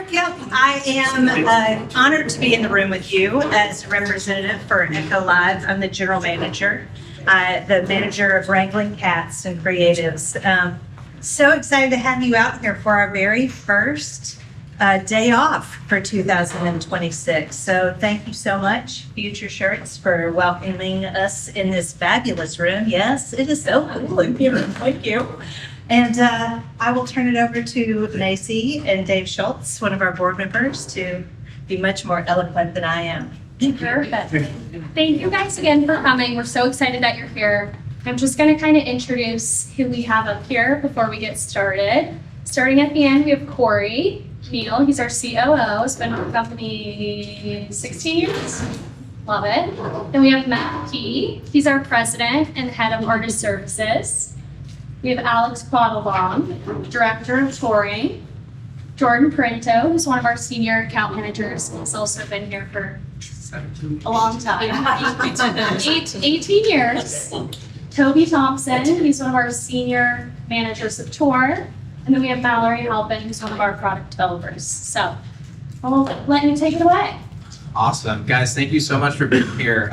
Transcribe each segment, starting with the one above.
here. Yep, I am honored to be in the room with you as a representative for ECCHO Live. I'm the general manager, the manager of Wrangling Cats and Creatives. So excited to have you out here for our very first day off for 2026. So thank you so much, Future Shirts, for welcoming us in this fabulous room. Yes, it is so cool in here. Thank you. And I will turn it over to Macy and Dave Schultz, one of our board members, to be much more eloquent than I am. Perfect. Thank you guys again for coming. We're so excited that you're here. I'm just going to kind of introduce who we have up here before we get started. Starting at the end, we have Corey Neal. He's our COO. He's been with the company 16 years. Love it. Then we have Matt Key. He's our president and head of artist services. We have Alex Quattlebaum, director of touring. Jordan Printo, who's one of our senior account managers. He's also been here for a long time, 18 years. Toby Thompson, he's one of our senior managers of tour. And then we have Mallory Halpin, who's one of our product developers. So I'll let you take it away. Awesome. Guys, thank you so much for being here.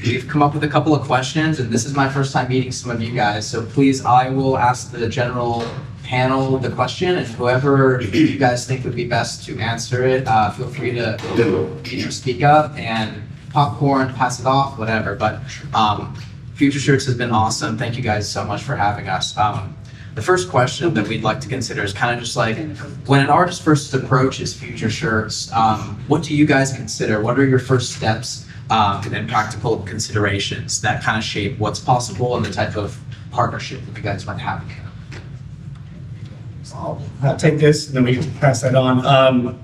We've come up with a couple of questions, and this is my first time meeting some of you guys. So please, I will ask the general panel the question, and whoever you guys think would be best to answer it, feel free to speak up and popcorn, pass it off, whatever. But Future Shirts has been awesome. Thank you guys so much for having us. The first question that we'd like to consider is kind of just like, when an artist first approaches Future Shirts, what do you guys consider? What are your first steps and practical considerations that kind of shape what's possible and the type of partnership that you guys might have? I'll take this and then we can pass that on.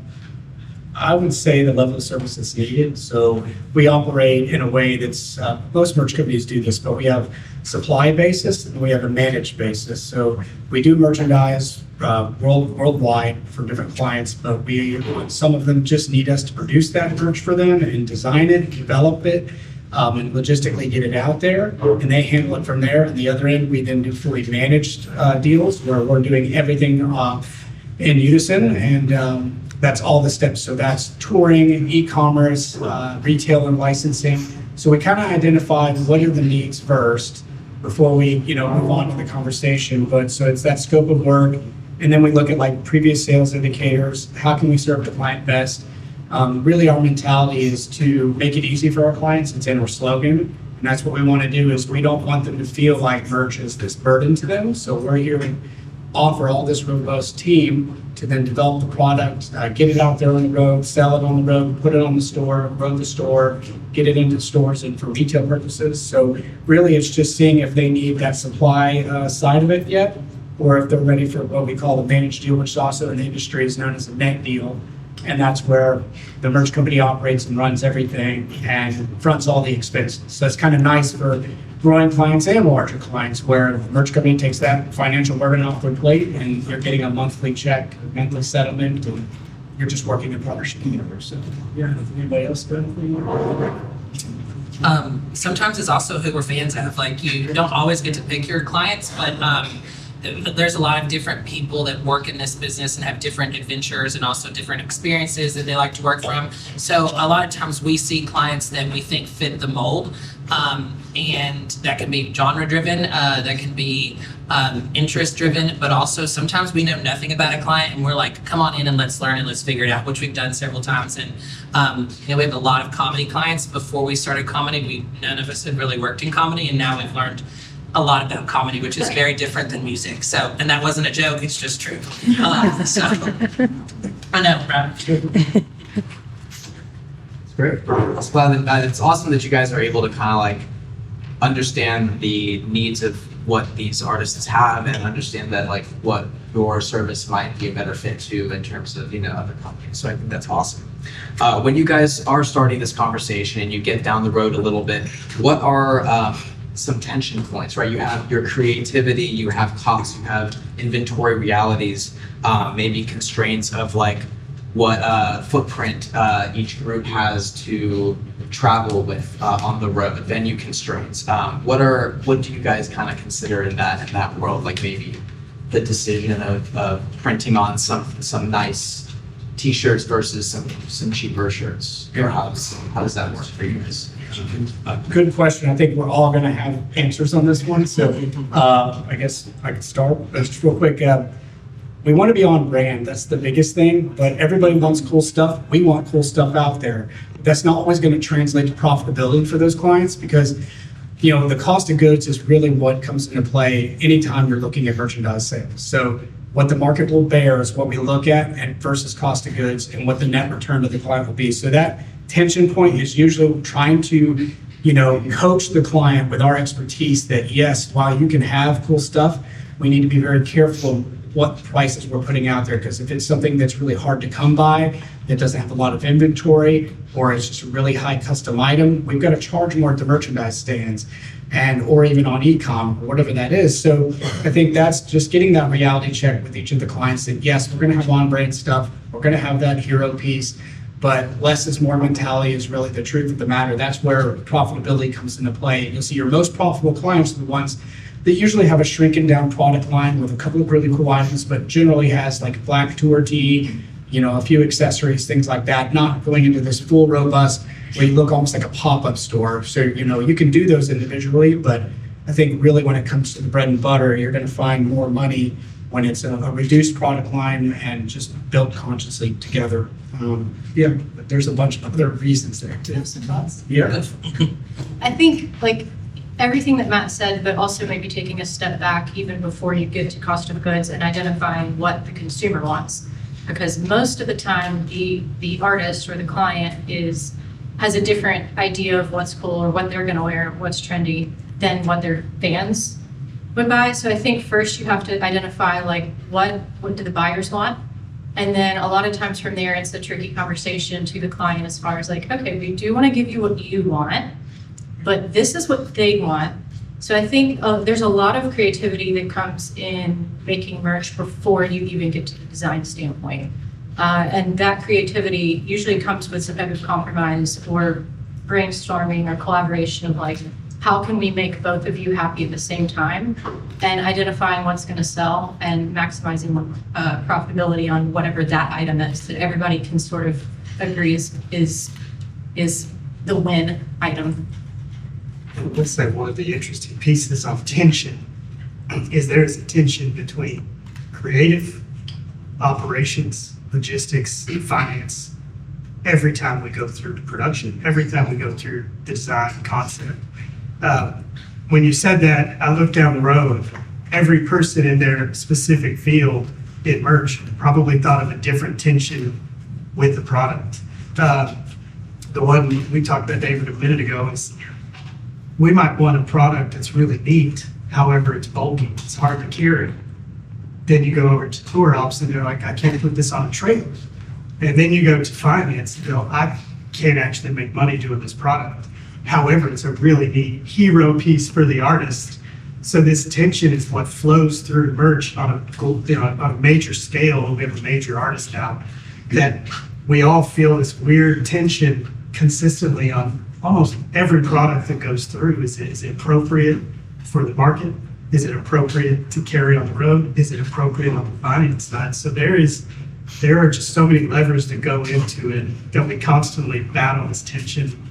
I would say the level of service is needed. So we operate in a way that's, most merch companies do this, but we have supply basis and we have a managed basis. So we do merchandise worldwide for different clients, but some of them just need us to produce that merch for them and design it, develop it, and logistically get it out there, and they handle it from there. On the other end, we then do fully managed deals where we're doing everything in unison, and that's all the steps. So that's touring, e-commerce, retail and licensing. So we kind of identify what are the needs first before we, move on to the conversation. But so it's that scope of work. And then we look at like previous sales indicators. How can we serve the client best? Really our mentality is to make it easy for our clients. It's in our slogan. And that's what we want to do is we don't want them to feel like merch is this burden to them. So we're here to offer all this robust team to then develop the product, get it out there on the road, sell it on the road, put it on the store, grow the store, get it into stores and for retail purposes. So really it's just seeing if they need that supply side of it yet, or if they're ready for what we call the managed deal, which also in the industry is known as a net deal. And that's where the merch company operates and runs everything and fronts all the expenses. So it's kind of nice for growing clients and larger clients where the merch company takes that financial burden off their plate and you're getting a monthly check, monthly settlement, and you're just working in partnership together. So yeah, anybody else got anything? Sometimes it's also who we're fans of. Like, you don't always get to pick your clients, but there's a lot of different people that work in this business and have different adventures and also different experiences that they like to work from. So a lot of times we see clients that we think fit the mold, and that can be genre driven, that can be interest driven, but also sometimes we know nothing about a client and we're like, come on in and let's learn and let's figure it out, which we've done several times. And we have a lot of comedy clients. Before we started comedy, none of us had really worked in comedy, and now we've learned a lot about comedy, which is very different than music. So, and that wasn't a joke, it's just true. So, I know, right? Great. It's glad that it's awesome that you guys are able to kind of like understand the needs of what these artists have and understand that like what your service might be a better fit to in terms of other companies. So I think that's awesome. When you guys are starting this conversation and you get down the road a little bit, what are some tension points, right? You have your creativity, you have costs, you have inventory realities, maybe constraints of like what footprint each group has to travel with on the road, venue constraints. What do you guys kind of consider in that world? Like maybe the decision of printing on some nice t-shirts versus some cheaper shirts? Or how does that work for you guys? Good question. I think we're all going to have answers on this one. So I guess I could start just real quick. We want to be on brand. That's the biggest thing. But everybody wants cool stuff. We want cool stuff out there. That's not always going to translate to profitability for those clients because, you know, the cost of goods is really what comes into play anytime you're looking at merchandise sales. So what the market will bear is what we look at and versus cost of goods and what the net return to the client will be. So that tension point is usually trying to, you know, coach the client with our expertise that yes, while you can have cool stuff, we need to be very careful what prices we're putting out there. Because if it's something that's really hard to come by, that doesn't have a lot of inventory, or it's just a really high custom item, we've got to charge more at the merchandise stands and or even on e-com, or whatever that is. So I think that's just getting that reality check with each of the clients that yes, we're going to have on-brand stuff, we're going to have that hero piece, but less is more mentality is really the truth of the matter. That's where profitability comes into play. You'll see your most profitable clients are the ones that usually have a shrinking down product line with a couple of really cool items, but generally has like black tour tee, you know, a few accessories, things like that, not going into this full robust where you look almost like a pop-up store. So, you know, you can do those individually, but I think really when it comes to the bread and butter, you're going to find more money when it's a reduced product line and just built consciously together. Yeah, but there's a bunch of other reasons there too. Yeah. I think like everything that Matt said, but also maybe taking a step back even before you get to cost of goods and identifying what the consumer wants. Because most of the time the artist or the client has a different idea of what's cool or what they're gonna wear, what's trendy than what their fans would buy. So I think first you have to identify like what do the buyers want? And then a lot of times from there, it's a tricky conversation to the client as far as like, okay, we do want to give you what you want, but this is what they want. So I think there's a lot of creativity that comes in making merch before you even get to the design standpoint. And that creativity usually comes with some type of compromise or brainstorming or collaboration of like, how can we make both of you happy at the same time, and identifying what's going to sell and maximizing profitability on whatever that item is that everybody can sort of agree is the win item. Let's say one of the interesting pieces of tension is there is a tension between creative, operations, logistics, finance. Every time we go through production, every time we go through the design concept. When you said that, I looked down the road. Every person in their specific field in merch probably thought of a different tension with the product. The one we talked about, David, a minute ago is we might want a product that's really neat. However, it's bulky. It's hard to carry. Then you go over to tour ops and they're like, I can't put this on a trailer. And then you go to finance and go, I can't actually make money doing this product. However, it's a really neat hero piece for the artist. So this tension is what flows through merch on a major scale. We have a major artist now that we all feel this weird tension consistently on almost every product that goes through. Is it appropriate for the market? Is it appropriate to carry on the road? Is it appropriate on the finance side? So there are just so many levers that go into it that we constantly battle this tension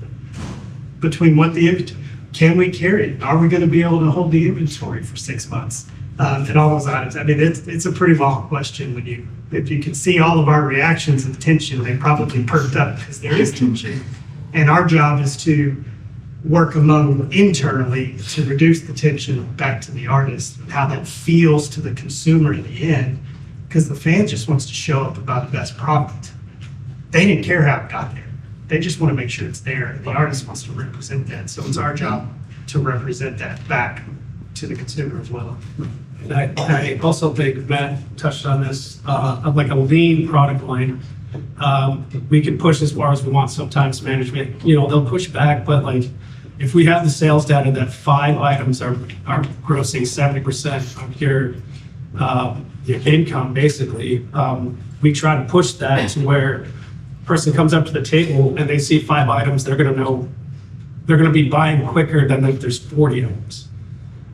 between what the inventory, can we carry it? Are we going to be able to hold the inventory for 6 months? And all those items. I mean, it's a pretty long question. If you can see all of our reactions of tension, they probably perked up because there is tension. And our job is to work among internally to reduce the tension back to the artist, how that feels to the consumer in the end, because the fan just wants to show up about the best product. They didn't care how it got there. They just want to make sure it's there. The artist wants to represent that. So it's our job to represent that back to the consumer as well. And I also think Matt touched on this, like a lean product line. We can push as far as we want. Sometimes management, they'll push back, but like if we have the sales data that 5 items are grossing 70% of your income, basically, we try to push that to where person comes up to the table and they see 5 items, they're going to be buying quicker than if there's 40 items.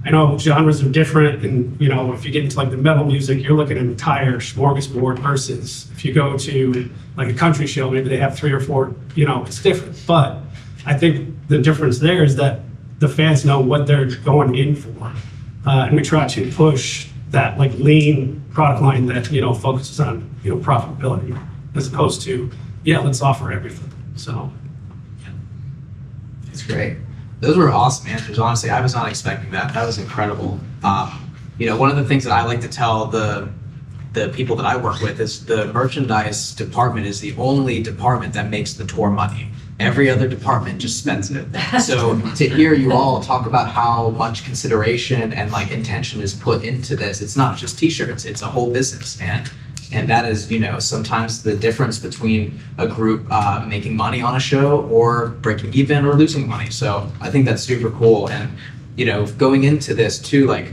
I know genres are different, and you know, if you get into like the metal music, you're looking at an entire smorgasbord versus if you go to like a country show, maybe they have 3 or 4, you know, it's different. But I think the difference there is that the fans know what they're going in for. And we try to push that like lean product line that, you know, focuses on, you know, profitability as opposed to, yeah, let's offer everything. So. It's great. Those were awesome answers. Honestly, I was not expecting that. That was incredible. You know, one of the things that I like to tell the people that I work with is the merchandise department is the only department that makes the tour money. Every other department just spends it. So to hear you all talk about how much consideration and like intention is put into this, it's not just t-shirts, it's a whole business. And that is, you know, sometimes the difference between a group making money on a show or breaking even or losing money. So I think that's super cool. And, you know, going into this too, like,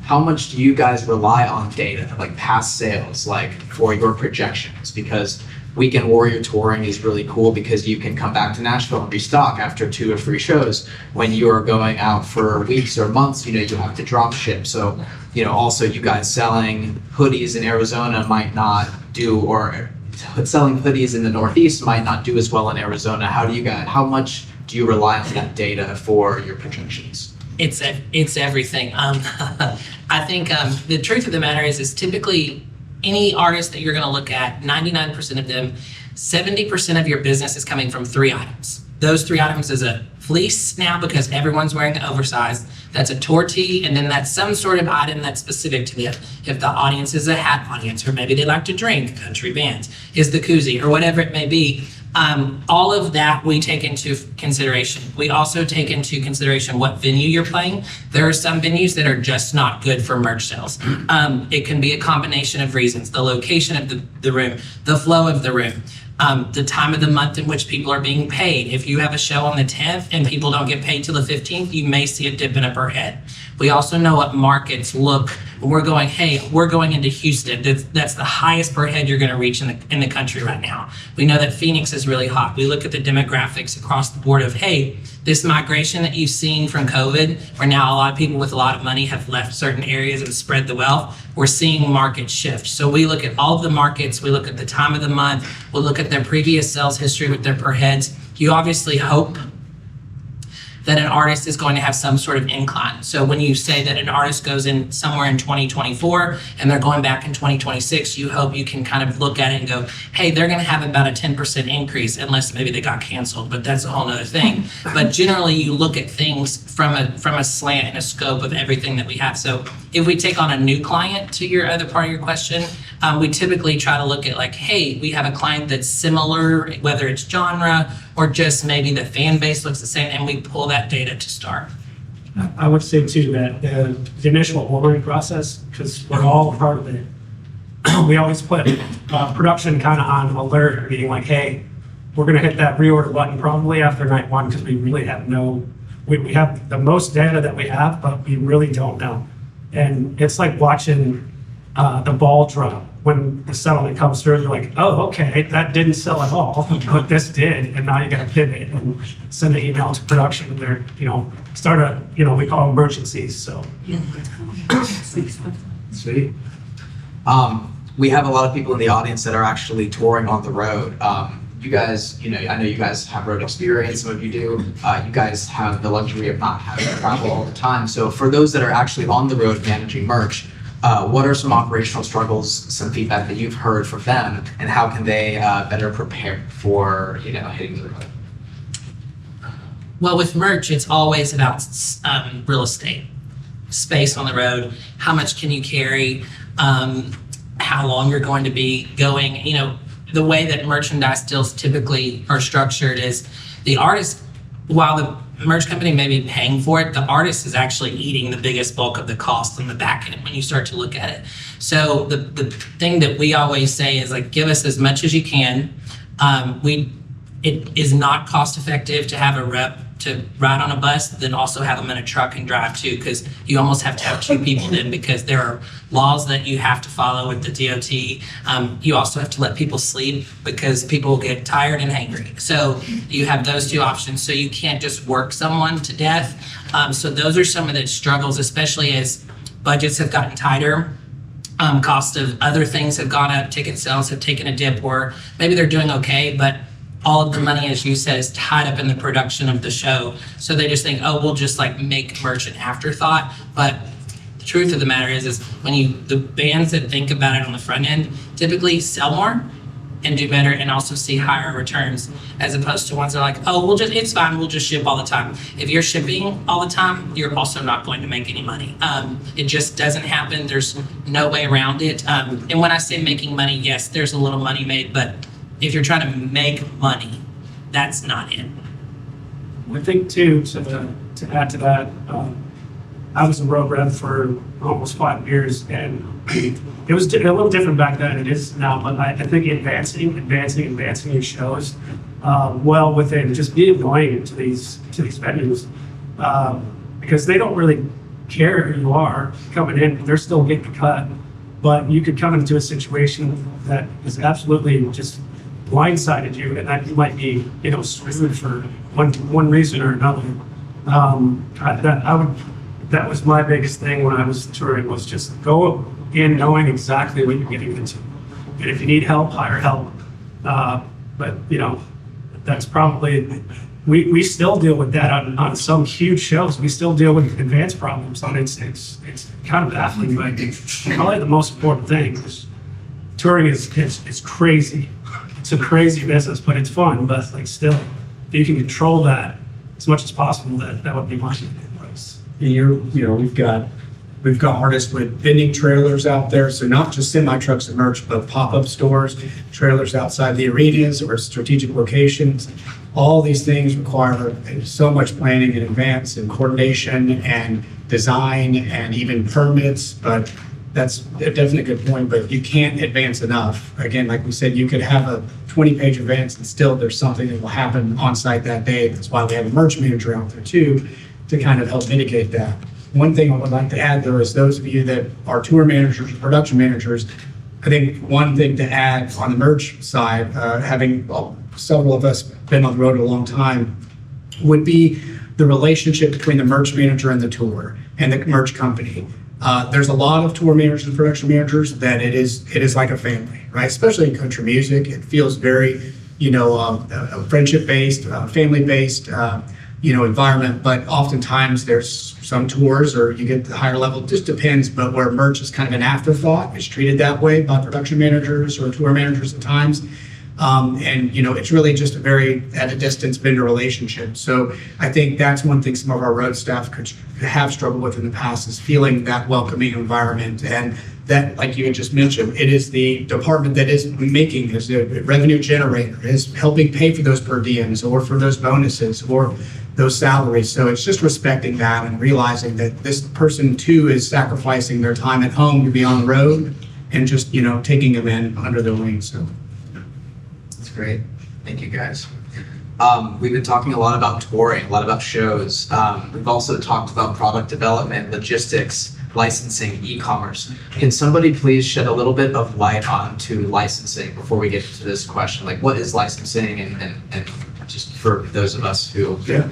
how much do you guys rely on data, like past sales, like for your projections? Because Weekend Warrior touring is really cool because you can come back to Nashville and restock after 2 or 3 shows. When you are going out for weeks or months, you know, you have to drop ship. So, you know, also you guys selling hoodies in Arizona might not do, or selling hoodies in the Northeast might not do as well in Arizona. How much do you rely on that data for your projections? It's everything. I think the truth of the matter is typically any artist that you're going to look at, 99% of them, 70% of your business is coming from 3 items. Those 3 items is a fleece now because everyone's wearing an oversized. That's a tour tee, and then that's some sort of item that's specific to them. If the audience is a hat audience, or maybe they like to drink, country bands, is the koozie, or whatever it may be. All of that we take into consideration. We also take into consideration what venue you're playing. There are some venues that are just not good for merch sales. It can be a combination of reasons: the location of the room, the flow of the room, the time of the month in which people are being paid. If you have a show on the 10th and people don't get paid till the 15th, you may see a dip in a per head. We also know what markets look. We're going, hey, we're going into Houston. That's the highest per head you're going to reach in the country right now. We know that Phoenix is really hot. We look at the demographics across the board of, hey, this migration that you've seen from COVID, where now a lot of people with a lot of money have left certain areas and spread the wealth, we're seeing market shift. So we look at all of the markets, we look at the time of the month, we'll look at their previous sales history with their per heads. You obviously hope that an artist is going to have some sort of incline. So when you say that an artist goes in somewhere in 2024 and they're going back in 2026, you hope you can kind of look at it and go, hey, they're gonna have about a 10% increase, unless maybe they got canceled, but that's a whole nother thing. But generally you look at things from a slant and a scope of everything that we have. So if we take on a new client, to your other part of your question, we typically try to look at like, hey, we have a client that's similar, whether it's genre or just maybe the fan base looks the same, and we pull that data to start. I would say too that the initial ordering process, because we're all part of it, we always put production kind of on alert, being like, hey, we're going to hit that reorder button probably after night 1 because we really have we have the most data that we have, but we really don't know. And it's like watching the ball drop. When the settlement comes through, you're like, oh, okay, that didn't sell at all, but this did, and now you got to pivot and send an email to production. And they're, start a, we call them emergencies. So, Sweet. We have a lot of people in the audience that are actually touring on the road. You guys, I know you guys have road experience, some of you do. You guys have the luxury of not having to travel all the time. So for those that are actually on the road managing merch, what are some operational struggles, some feedback that you've heard from them, and how can they better prepare for, hitting the road? Well, with merch, it's always about real estate, space on the road, how much can you carry, how long you're going to be going. The way that merchandise deals typically are structured is the artist, while the merch company may be paying for it, the artist is actually eating the biggest bulk of the cost on the back end when you start to look at it. So the thing that we always say is like, give us as much as you can. We it is not cost effective to have a rep to ride on a bus, then also have them in a truck and drive too, because you almost have to have two people then, because there are laws that you have to follow with the DOT. You also have to let people sleep because people get tired and hangry. So you have those two options. So you can't just work someone to death. So those are some of the struggles, especially as budgets have gotten tighter. Cost of other things have gone up, ticket sales have taken a dip, or maybe they're doing okay, but all of the money, as you said, is tied up in the production of the show. So they just think, oh, we'll just like make merch an afterthought. But the truth of the matter is when the bands that think about it on the front end typically sell more and do better and also see higher returns, as opposed to ones that are like, oh, it's fine, we'll just ship all the time. If you're shipping all the time, you're also not going to make any money. It just doesn't happen. There's no way around it. And when I say making money, yes, there's a little money made, but if you're trying to make money, that's not it. I think too, to add to that, I was a road rep for almost 5 years, and it was a little different back then than it is now, but I think advancing your shows well within just being going into these venues, because they don't really care who you are coming in, they're still getting cut, but you could come into a situation that is absolutely just blindsided you, and that you might be, screwed for one reason or another. That was my biggest thing when I was touring, was just go in knowing exactly what you're getting into, and if you need help, hire help. But that's probably we still deal with that on some huge shows. We still deal with advanced problems, and it's kind of baffling. But probably the most important thing is touring is crazy. It's a crazy business, but it's fun. But like still, if you can control that as much as possible, that would be my advice. We've got artists with vending trailers out there, so not just semi trucks and merch, but pop-up stores, trailers outside the arenas or strategic locations. All these things require so much planning in advance and coordination and design and even permits, but that's a definitely good point, but you can't advance enough. Again, like we said, you could have a 20-page advance and still there's something that will happen on site that day. That's why we have a merch manager out there too, to kind of help mitigate that. One thing I would like to add though is those of you that are tour managers or production managers, I think one thing to add on the merch side, having several of us been on the road a long time, would be the relationship between the merch manager and the tour and the merch company. There's a lot of tour managers and production managers that it is like a family, right? Especially in country music, it feels very, friendship-based, family-based, environment. But oftentimes there's some tours, or you get the higher level. It just depends. But where merch is kind of an afterthought, it's treated that way by production managers or tour managers at times. It's really just a very at a distance vendor relationship. So I think that's one thing some of our road staff could have struggled with in the past, is feeling that welcoming environment. And that, like you had just mentioned, it is the department that is making, is the revenue generator, is helping pay for those per diems or for those bonuses or those salaries. So it's just respecting that and realizing that this person too is sacrificing their time at home to be on the road and just, taking them in under their wing. So. Great. Thank you, guys. We've been talking a lot about touring, a lot about shows. We've also talked about product development, logistics, licensing, e-commerce. Can somebody please shed a little bit of light onto licensing before we get to this question? Like, what is licensing, and just for those of us who... Yeah.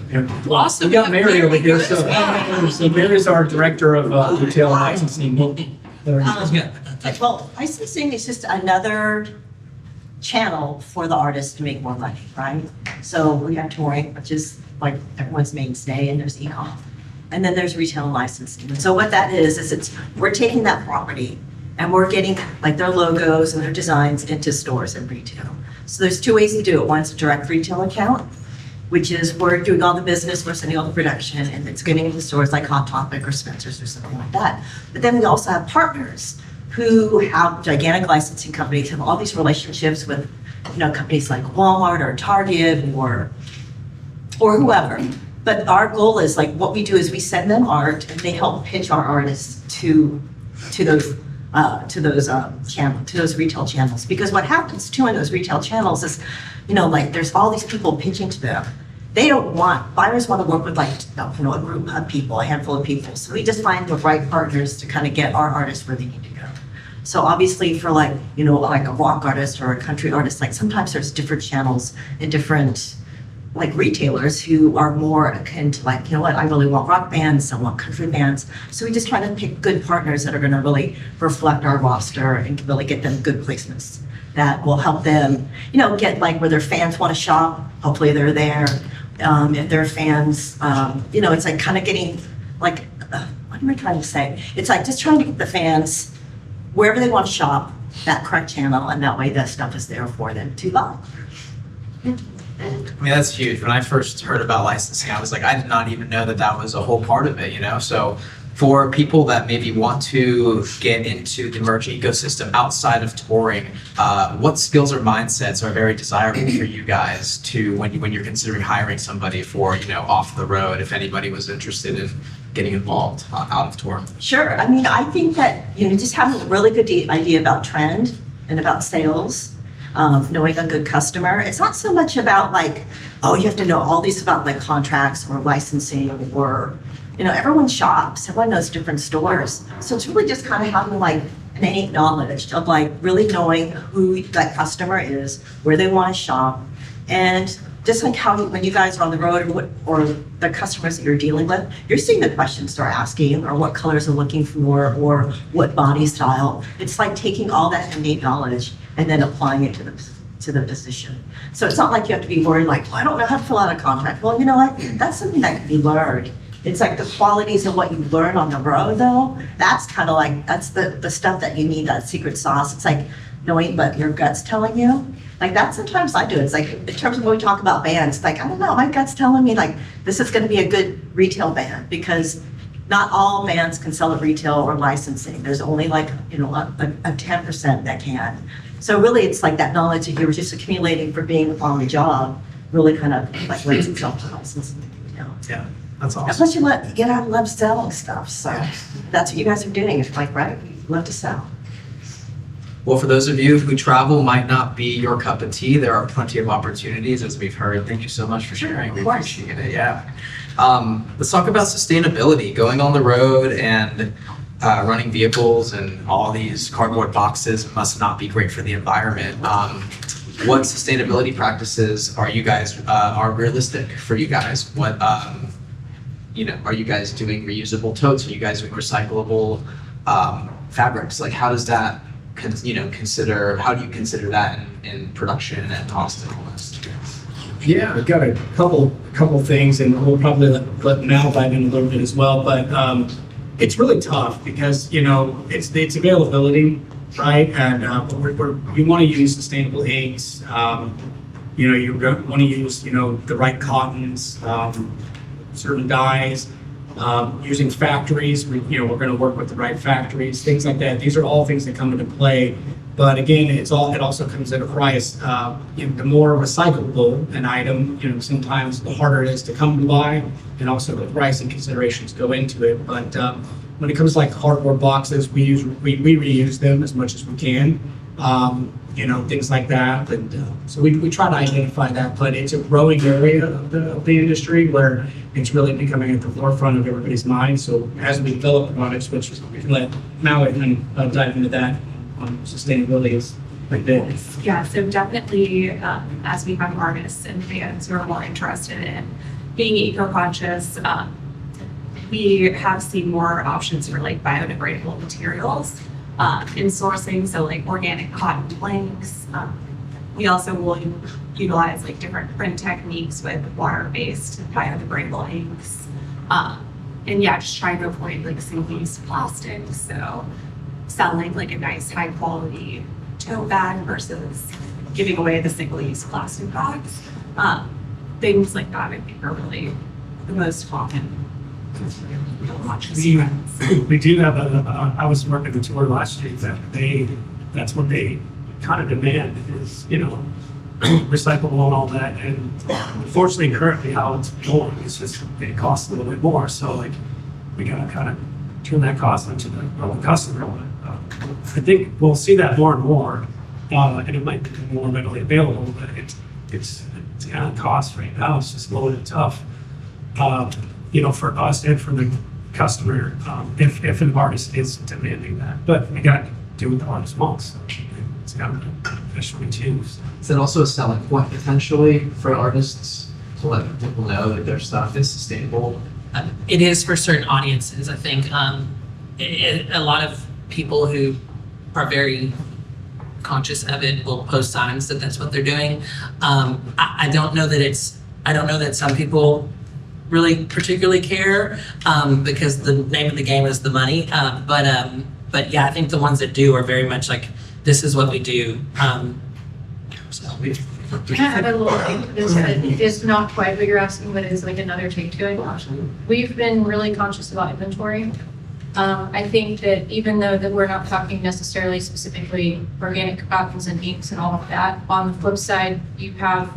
Awesome. We got Mary over here. So Mary is our director of retail licensing. Well, licensing is just another channel for the artist to make more money, right? So we have touring, which is like everyone's mainstay, and there's e-com. And then there's retail licensing. And so what that is we're taking that property and we're getting like their logos and their designs into stores and retail. So there's two ways to do it. One's a direct retail account, which is we're doing all the business, we're sending all the production, and it's getting into stores like Hot Topic or Spencer's or something like that. But then we also have partners who have gigantic licensing companies, have all these relationships with, companies like Walmart or Target or whoever. But our goal is what we do is we send them art and they help pitch our artists to those to those retail channels. Because what happens too in those retail channels is, like there's all these people pitching to them. Buyers want to work with a group of people, a handful of people. So we just find the right partners to kind of get our artists where they need to go. So obviously for like a rock artist or a country artist, like sometimes there's different channels and different like retailers who are more akin to like, I really want rock bands, I want country bands. So we just try to pick good partners that are going to really reflect our roster and really get them good placements that will help them, get like where their fans want to shop. Hopefully they're there. If they're fans, it's like kind of getting like, what am I trying to say? It's like just trying to get the fans wherever they want to shop, that correct channel, and that way that stuff is there for them to buy. I mean, that's huge. When I first heard about licensing, I was like, I did not even know that was a whole part of it, So for people that maybe want to get into the merch ecosystem outside of touring, what skills or mindsets are very desirable for you guys to when you're considering hiring somebody for, off the road, if anybody was interested in getting involved out of tour? Sure. I mean, I think that, just having a really good idea about trend and about sales, knowing a good customer. It's not so much about like, you have to know all these about like contracts or licensing or, everyone shops, everyone knows different stores. So it's really just kind of having like an innate knowledge of like really knowing who that customer is, where they want to shop, and just like how when you guys are on the road or the customers that you're dealing with, you're seeing the questions they're asking or what colors they're looking for or what body style. It's like taking all that innate knowledge and then applying it to the position. So it's not like you have to be worried like, I don't know how to fill out a contract. Well, that's something that can be learned. It's like the qualities of what you learn on the road though, that's kind of like, that's the stuff that you need, that secret sauce. It's like knowing what your gut's telling you. Like that sometimes I do. It's like in terms of when we talk about bands, like, I don't know, my gut's telling me like this is gonna be a good retail band because not all bands can sell at retail or licensing. There's only like, a 10% that can. So really it's like that knowledge that you were just accumulating for being on the job really kind of like lends itself to licensing. Yeah, that's awesome. And plus you get out and love selling stuff. So that's what you guys are doing. It's like, right? You love to sell. Well, for those of you who travel might not be your cup of tea, there are plenty of opportunities, as we've heard. Thank you so much for sharing. We appreciate it. Yeah. Let's talk about sustainability, going on the road and running vehicles and all these cardboard boxes must not be great for the environment. What sustainability practices are you guys are realistic for you guys? What are you guys doing reusable totes? Are you guys doing recyclable fabrics? Like, how does that how do you consider that in production and cost and all this? Yeah, I've got a couple things, and we'll probably let Mal dive in a little bit as well. But it's really tough because it's availability, right? And you want to use sustainable inks. You want to use the right cottons, certain dyes. Using factories, we're going to work with the right factories, things like that. These are all things that come into play. But again, it also comes at a price. The more recyclable an item, sometimes the harder it is to come by, and also the price and considerations go into it. But when it comes to like cardboard boxes, we reuse them as much as we can. Things like that. And so we try to identify that, but it's a growing area of the industry where it's really becoming at the forefront of everybody's mind. So as we develop products, which we can let Mallory dive into that on sustainability is like this. Yeah, so definitely as we have artists and fans who are more interested in being eco-conscious, we have seen more options for like biodegradable materials in sourcing, so like organic cotton planks. We also will utilize like different print techniques with water-based biodegradable inks. And yeah, just trying to avoid like single-use plastics. So selling like a nice high quality tote bag versus giving away the single-use plastic bags. Things like that I think are really the most common. We do have I was working the tour last year that's what they kind of demand is, recyclable and all that. And unfortunately, currently how it's going is just, it costs a little bit more. So like, we gotta kind of turn that cost into the customer. I think we'll see that more and more, and it might be more readily available, but it's kind of cost right now. It's just a little bit tough, for us and for the customer, if an artist is demanding that. But we got to do what the artist wants. So it's got to be choose. Is it also a selling point potentially for artists to let people know that their stuff is sustainable? It is for certain audiences, I think. A lot of people who are very conscious of it will post signs that that's what they're doing. I don't know that some people really particularly care because the name of the game is the money. But yeah, I think the ones that do are very much like, this is what we do. Can I add a little thing to this that is not quite what you're asking, but is like another take to it? We've been really conscious about inventory. I think that even though that we're not talking necessarily specifically organic cottons and inks and all of that, on the flip side, you have,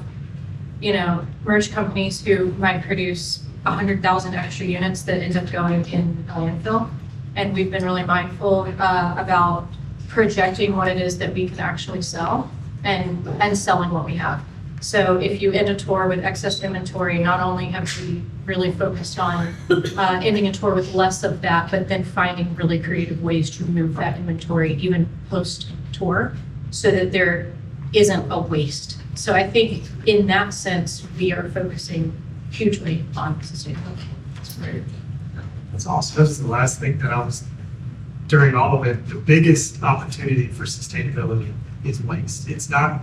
merch companies who might produce 100,000 extra units that end up going in a landfill. And we've been really mindful about projecting what it is that we can actually sell and selling what we have. So if you end a tour with excess inventory, not only have we really focused on ending a tour with less of that, but then finding really creative ways to move that inventory even post-tour so that there isn't a waste. So I think in that sense, we are focusing hugely on sustainability. That's great. That's awesome. That was the last thing that during all of it, the biggest opportunity for sustainability is waste. It's not,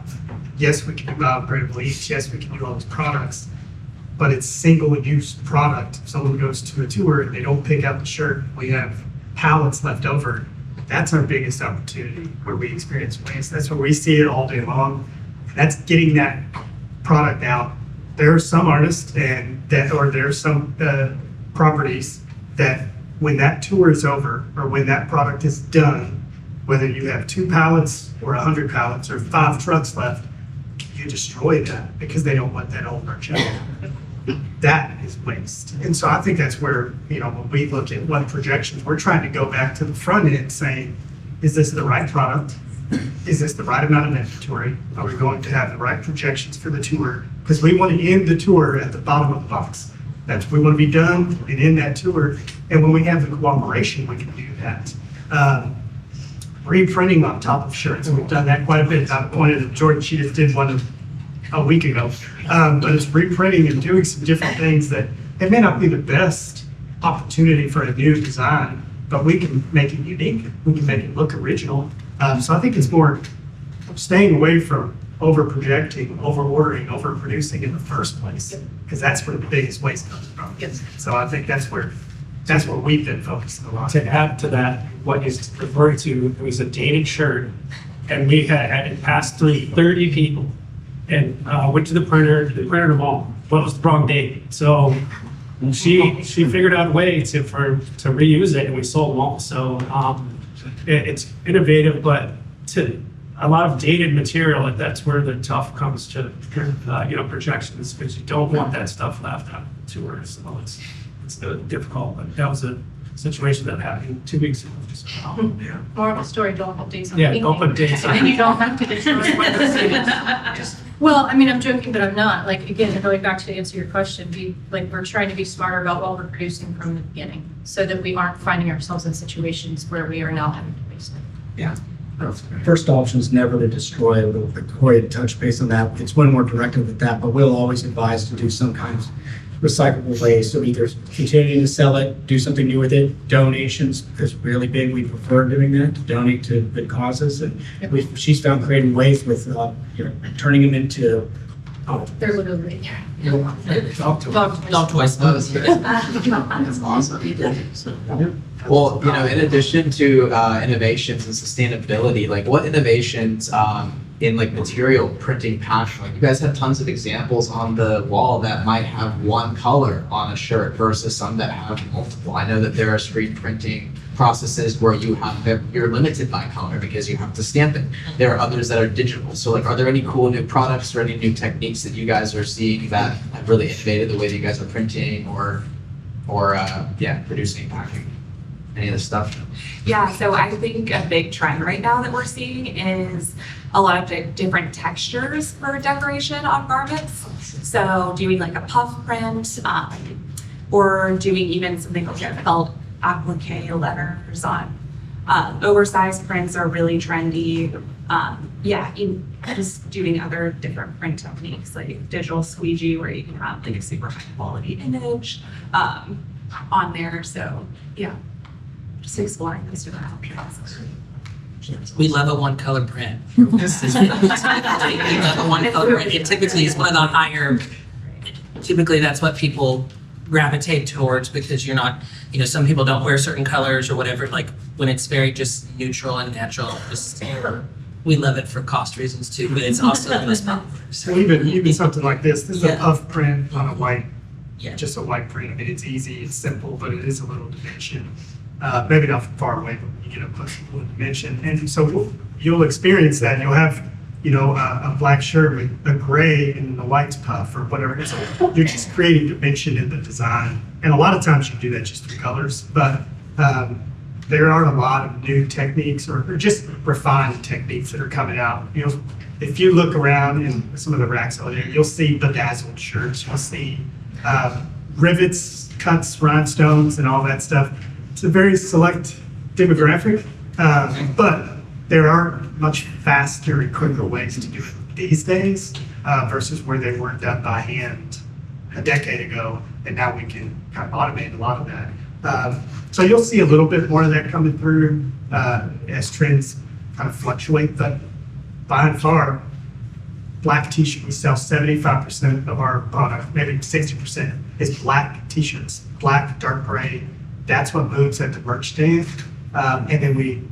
yes, we can do biodegradable inks, yes, we can do all these products, but it's single-use product. If someone goes to a tour and they don't pick out the shirt, we have pallets left over. That's our biggest opportunity where we experience waste. That's where we see it all day long. That's getting that product out. There are some artists there are some properties that when that tour is over or when that product is done, whether you have 2 pallets or 100 pallets or 5 trucks left, you destroy that because they don't want that over check. That is waste. And so I think that's where, when we look at what projections, we're trying to go back to the front end saying, is this the right product? Is this the right amount of inventory? Are we going to have the right projections for the tour? Because we want to end the tour at the bottom of the box. We want to be done and end that tour. And when we have the cooperation, we can do that. Reprinting on top of shirts. We've done that quite a bit. I pointed at Jordan, she just did one a week ago. But it's reprinting and doing some different things that it may not be the best opportunity for a new design, but we can make it unique. We can make it look original. So I think it's more staying away from over-projecting, over-ordering, over-producing in the first place, because that's where the biggest waste comes from. Yes. So I think that's where we've been focusing a lot. To add to that, what he's referring to was a dated shirt, and we had passed through 30 people, and went to the printer. They printed them all, but it was the wrong date. So she figured out a way to reuse it, and we sold them all. So it's innovative, but to a lot of dated material, that's where the tough comes to projections, because you don't want that stuff left on tours. So it's difficult, but that was a situation that happened 2 weeks ago. So, yeah. More of a story, don't put dates on Yeah, the don't put dates on And you don't have to destroy what the thing. Well, I'm joking, but I'm not. Like, again, going back to answer your question, we're trying to be smarter about what we're producing from the beginning so that we aren't finding ourselves in situations where we are now having to waste it. Yeah. First option is never to destroy. Corey had touched base on that. It's one more directive at that, but we'll always advise to do some kind of recyclable waste. So either continuing to sell it, do something new with it. Donations is really big. We prefer doing that, to donate to good causes. And she's found creative ways with turning them into. They're literally right there. Dog toys. That's awesome. Well, in addition to innovations and sustainability, like what innovations in material printing pattern, you guys have tons of examples on the wall that might have one color on a shirt versus some that have multiple. I know that there are screen printing processes where you're limited by color because you have to stamp it. There are others that are digital. So are there any cool new products or any new techniques that you guys are seeing that have really innovated the way that you guys are printing or producing packaging? any of this stuff? Yeah, so I think a big trend right now that we're seeing is a lot of different textures for decoration on garments. So doing like a puff print, or doing even something like felt applique letters on oversized prints are really trendy. Just doing other different print techniques like digital squeegee, where you can have like a super high quality image on there. So yeah, just exploring those different options. We love a one color print. We love a one color print. It typically is one of the higher, typically that's what people gravitate towards, because you're not, some people don't wear certain colors or whatever, like when it's very just neutral and natural, just, we love it for cost reasons too, but it's also the most popular. So even something like this is a puff print on a white, Yeah. just a white print. I mean, it's easy, it's simple, but it is a little dimension. Maybe not far away, but when you get up close, a little dimension. And so you'll experience that. You'll have, a black shirt with a gray and the white's puff or whatever. So you're just creating dimension in the design. And a lot of times you do that just through colors, but there are a lot of new techniques or just refined techniques that are coming out. If you look around in some of the racks out there, you'll see bedazzled shirts, you'll see rivets, cuts, rhinestones, and all that stuff. It's a very select demographic, but there are much faster and quicker ways to do it these days versus where they were done by hand a decade ago, and now we can kind of automate a lot of that. So you'll see a little bit more of that coming through as trends kind of fluctuate, but by and far, black t-shirt, we sell 75% of our product, maybe 60% is black t-shirts, black, dark gray. That's what moves at the merch stand. And then we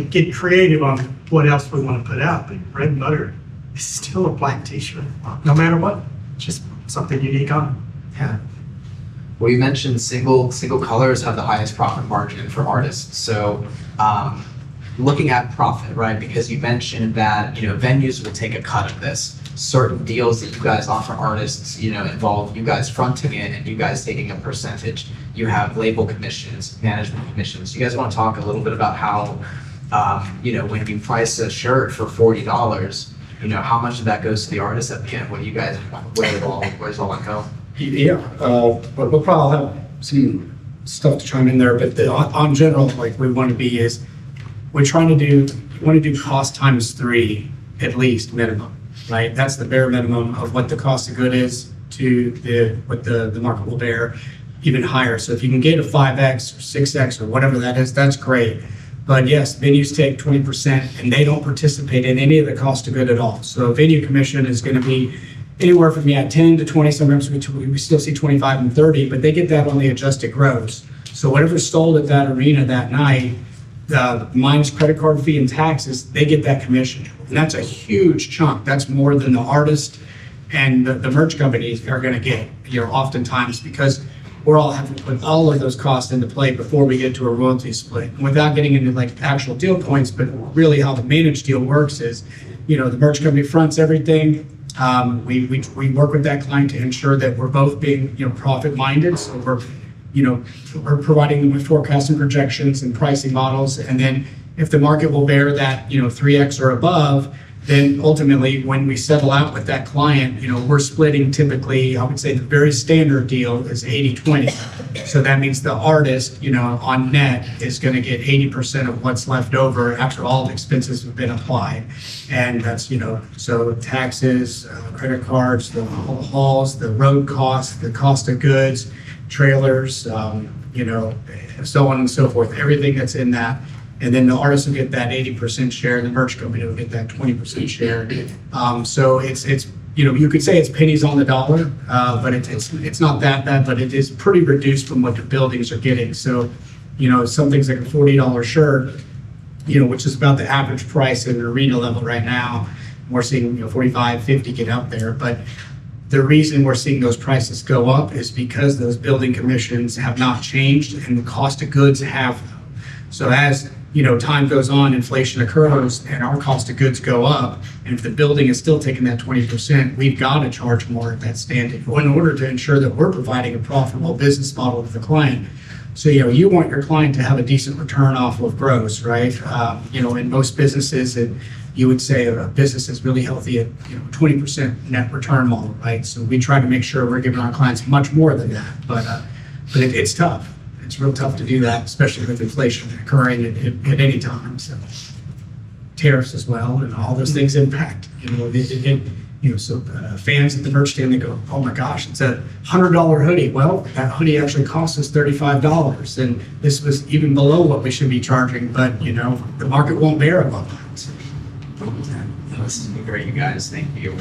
get creative on what else we want to put out, but bread and butter is still a black t-shirt, no matter what, just something unique on it. Yeah. Well, you mentioned single colors have the highest profit margin for artists. So looking at profit, right? Because you mentioned that, venues will take a cut of this. Certain deals that you guys offer artists, involve you guys fronting it and you guys taking a percentage. You have label commissions, management commissions. You guys want to talk a little bit about how, when you price a shirt for $40, how much of that goes to the artist at the end? What do you guys, where's all that go? Yeah, but we'll probably have some stuff to chime in there, but on general, like we want to be is, we want to do cost times 3 at least minimum, right? That's the bare minimum of what the cost of good is to what the market will bear, even higher. So if you can get a 5X or 6X or whatever that is, that's great. But yes, venues take 20% and they don't participate in any of the cost of good at all. So venue commission is going to be anywhere from 10 to 20, sometimes we still see 25 and 30, but they get that on the adjusted gross. So whatever's sold at that arena that night, minus credit card fee and taxes, they get that commission. And that's a huge chunk. That's more than the artist and the merch companies are going to get, oftentimes, because we're all having to put all of those costs into play before we get to a royalty split. Without getting into like actual deal points, but really how the managed deal works is, the merch company fronts everything. We work with that client to ensure that we're both being, profit minded. So we're providing them with forecasts and projections and pricing models. And then if the market will bear that, 3X or above, then ultimately when we settle out with that client, we're splitting typically, I would say the very standard deal is 80-20. So that means the artist, on net is going to get 80% of what's left over after all the expenses have been applied. And that's, so taxes, credit cards, the halls, the road costs, the cost of goods, trailers, so on and so forth, everything that's in that. And then the artist will get that 80% share, and the merch company will get that 20% share. So it's you could say it's pennies on the dollar, but it's not that bad, but it is pretty reduced from what the buildings are getting. So, some things like a $40 shirt, which is about the average price at an arena level right now. We're seeing 45, 50 get up there, but the reason we're seeing those prices go up is because those building commissions have not changed and the cost of goods have. So as time goes on, inflation occurs and our cost of goods go up. And if the building is still taking that 20%, we've got to charge more at that standing in order to ensure that we're providing a profitable business model to the client. So, you want your client to have a decent return off of gross, right? In most businesses, you would say a business is really healthy at, 20% net return model, right? So we try to make sure we're giving our clients much more than that, but it's tough. It's real tough to do that, especially with inflation occurring at any time, so. Tariffs as well, and all those things impact, fans at the merch stand, they go, oh my gosh, it's a $100 hoodie. Well, that hoodie actually costs us $35, and this was even below what we should be charging, but, the market won't bear above that. This has been great, you guys. Thank you.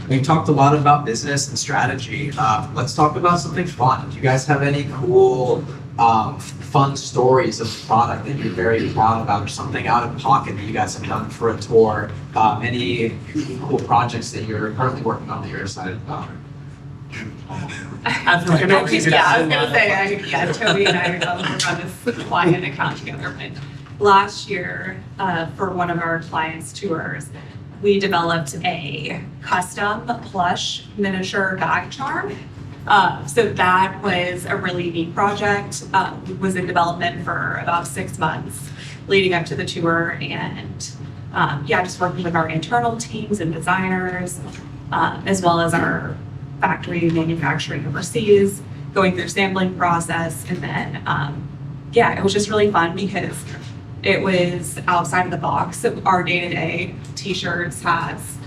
We talked a lot about business and strategy. Let's talk about something fun. Do you guys have any cool, fun stories of product that you're very proud about, or something out of pocket that you guys have done for a tour? Any cool projects that you're currently working on that you're excited about? I was gonna say, Toby and I work on this client account together. But last year, for one of our clients' tours, we developed a custom plush miniature bag charm. So that was a really neat project. Was in development for about 6 months leading up to the tour, and just working with our internal teams and designers, as well as our factory manufacturing overseas, going through sampling process, and then it was just really fun because it was outside of the box of our day-to-day t-shirts, hats,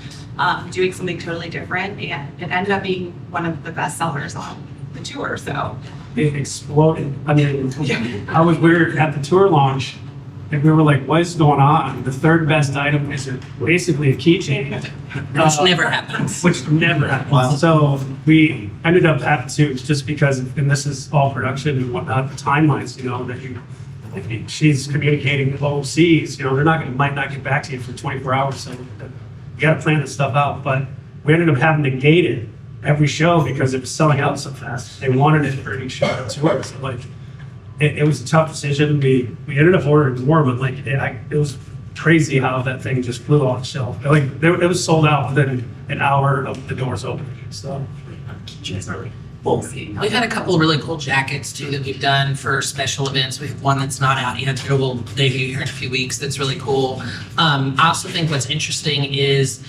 doing something totally different, and it ended up being one of the best sellers on the tour. So It exploded. I mean, we were at the tour launch, and we were like, what is going on? The third best item is basically a keychain. Which never happens. Which never happens. Wow. So we ended up having to, just because, and this is all production and whatnot, the timelines, that she's communicating with overseas, might not get back to you for 24 hours. So you got to plan this stuff out. But we ended up having to gate it every show because it was selling out so fast. They wanted it for each show tour. So it was a tough decision. We ended up ordering more, but it was crazy how that thing just flew off the shelf. It was sold out within an hour of the doors opening. So. We've had a couple of really cool jackets too that we've done for special events. We have one that's not out yet that will debut here in a few weeks. That's really cool. I also think what's interesting is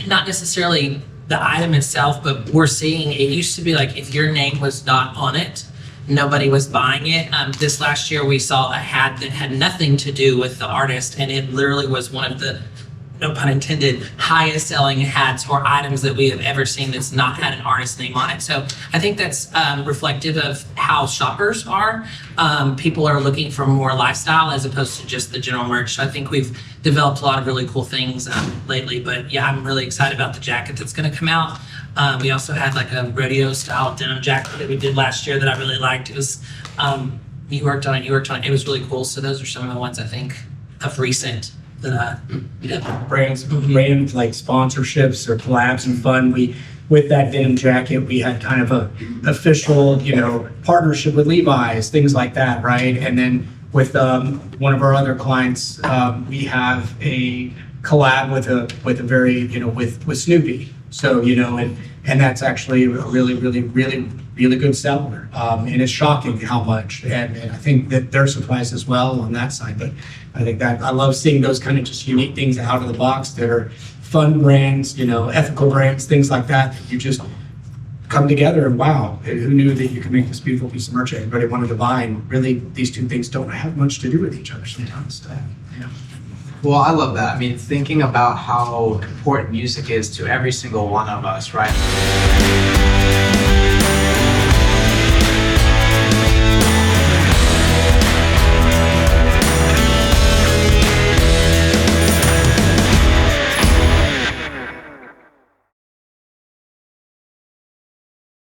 not necessarily the item itself, but we're seeing it used to be like if your name was not on it, nobody was buying it. This last year we saw a hat that had nothing to do with the artist, and it literally was one of the, no pun intended, highest selling hats or items that we have ever seen that's not had an artist name on it. So I think that's reflective of how shoppers are. People are looking for more lifestyle as opposed to just the general merch. So I think we've developed a lot of really cool things lately. But yeah, I'm really excited about the jacket that's going to come out. We also had like a rodeo style denim jacket that we did last year that I really liked. It was, you worked on it. It was really cool. So those are some of the ones I think of recent. Brand like sponsorships or collabs and fun. With that denim jacket, we had kind of a official, partnership with Levi's, things like that, right? And then with one of our other clients, we have a collab with a very, with Snoopy. So, and that's actually a really, really, really, really good seller. And it's shocking how much, and I think that they're surprised as well on that side. But I think that I love seeing those kind of just unique things out of the box that are fun brands, ethical brands, things like that. You just come together and wow, who knew that you could make this beautiful piece of merch everybody wanted to buy? And really, these two things don't have much to do with each other sometimes. Well, I love that. I mean, thinking about how important music is to every single one of us, right?